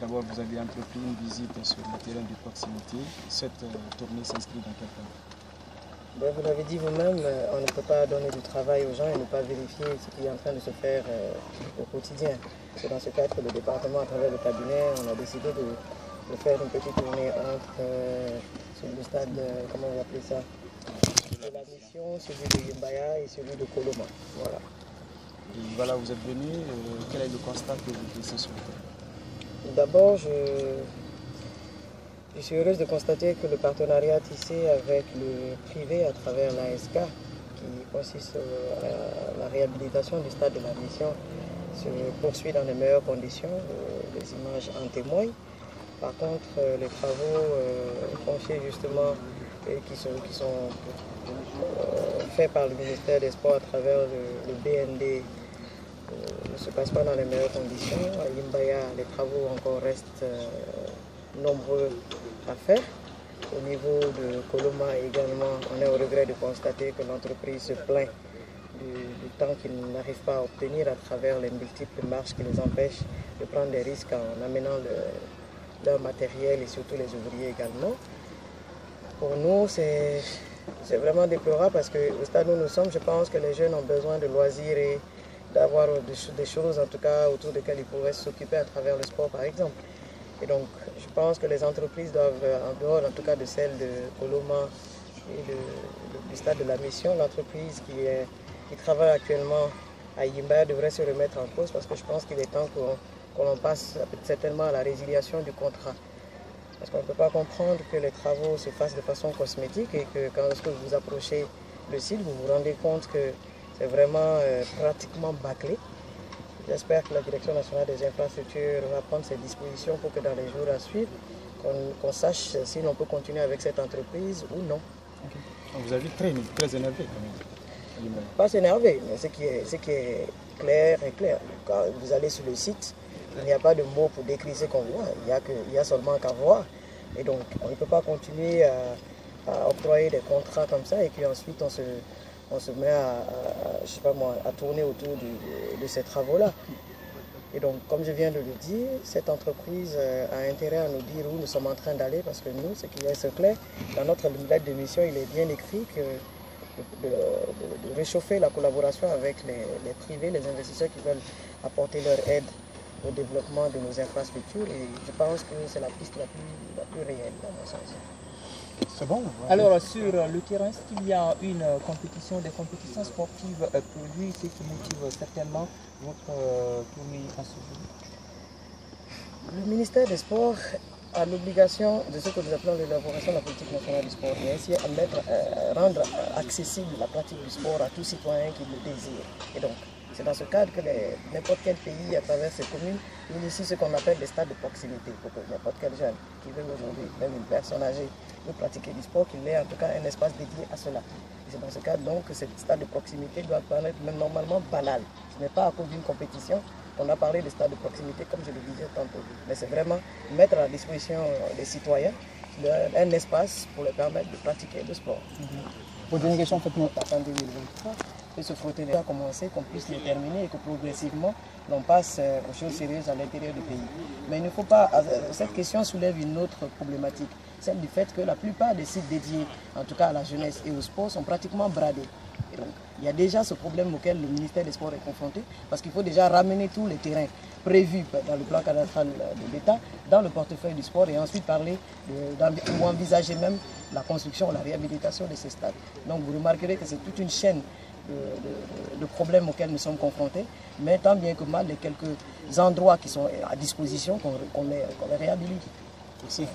D'abord, vous avez entrepris une visite sur le terrain de proximité. Cette tournée s'inscrit dans quel cadre? Ben, vous l'avez dit vous-même, on ne peut pas donner du travail aux gens et ne pas vérifier ce qui est en train de se faire au quotidien. C'est dans ce cadre que le département, à travers le cabinet, on a décidé de faire une petite tournée entre sur le stade, comment on va appeler ça, de la mission, celui de Yimbaya et celui de Koloma. Voilà. Et voilà, vous êtes venu. Quel est le constat que vous dressez sur le terrain? D'abord, je suis heureuse de constater que le partenariat tissé avec le privé à travers l'ASK, qui consiste à la réhabilitation du stade de la mission, se poursuit dans les meilleures conditions. Les images en témoignent. Par contre, les travaux confiés justement et qui sont faits par le ministère des Sports à travers le BND ne se passent pas dans les meilleures conditions. À Yimbaya, les travaux encore restent nombreux à faire. Au niveau de Koloma également, on est au regret de constater que l'entreprise se plaint du temps qu'ils n'arrivent pas à obtenir à travers les multiples marches qui les empêchent de prendre des risques en amenant leur matériel et surtout les ouvriers également. Pour nous, c'est vraiment déplorable parce qu'au stade où nous sommes, je pense que les jeunes ont besoin de loisirs et d'avoir des choses en tout cas autour desquelles ils pourraient s'occuper à travers le sport par exemple. Et donc je pense que les entreprises doivent, en dehors en tout cas de celle de Koloma et du stade de la mission, l'entreprise qui travaille actuellement à Yimbaya devrait se remettre en cause parce que je pense qu'il est temps qu'on passe certainement à la résiliation du contrat. Parce qu'on ne peut pas comprendre que les travaux se fassent de façon cosmétique et que lorsque vous approchez le site, vous vous rendez compte que c'est vraiment pratiquement bâclé. J'espère que la Direction nationale des infrastructures va prendre ses dispositions pour que dans les jours à suivre, qu'on sache si l'on peut continuer avec cette entreprise ou non. Okay. Vous avez très énervé quand même. Pas s'énerver, mais ce qui est clair est clair. Quand vous allez sur le site, il n'y a pas de mots pour décrire ce qu'on voit, il y a seulement qu'à voir. Et donc, on ne peut pas continuer à octroyer des contrats comme ça et puis ensuite on se met je sais pas moi, à tourner autour de ces travaux-là. Et donc, comme je viens de le dire, cette entreprise a intérêt à nous dire où nous sommes en train d'aller parce que nous, ce qui est clair, dans notre lettre de mission, il est bien écrit que de réchauffer la collaboration avec les privés, les investisseurs qui veulent apporter leur aide au développement de nos infrastructures et je pense que c'est la piste la plus réelle dans mon sens. C'est bon. Alors sur le terrain, est-ce qu'il y a une compétition, des compétitions sportives prévues, ce qui motive certainement votre tournée à ce jour? Le ministère des Sports a l'obligation de ce que nous appelons l'élaboration de la politique nationale du sport et ainsi rendre accessible la pratique du sport à tout citoyen qui le désire. Et donc, c'est dans ce cadre que n'importe quel pays, à travers ses communes, initie ce qu'on appelle des stades de proximité pour que n'importe quel jeune qui veut aujourd'hui, même une personne âgée, veut pratiquer du sport, qu'il ait en tout cas un espace dédié à cela. Et c'est dans ce cadre donc que ces stades de proximité doivent paraître même normalement banal. Ce n'est pas à cause d'une compétition. On a parlé des stades de proximité, comme je le disais tantôt. Mais c'est vraiment mettre à la disposition des citoyens un espace pour leur permettre de pratiquer le sport. Pour une question faites-nous en 2023, et ce frotté a commencé, qu'on puisse les terminer et que progressivement l'on passe aux choses sérieuses à l'intérieur du pays. Mais il ne faut pas. Cette question soulève une autre problématique, celle du fait que la plupart des sites dédiés, en tout cas à la jeunesse et au sport, sont pratiquement bradés. Et donc, il y a déjà ce problème auquel le ministère des Sports est confronté, parce qu'il faut déjà ramener tous les terrains prévus dans le plan cadastral de l'État dans le portefeuille du sport et ensuite parler ou envisager même la construction, la réhabilitation de ces stades. Donc vous remarquerez que c'est toute une chaîne de problèmes auxquels nous sommes confrontés, mais tant bien que mal, les quelques endroits qui sont à disposition, qu'on les réhabilite. Merci.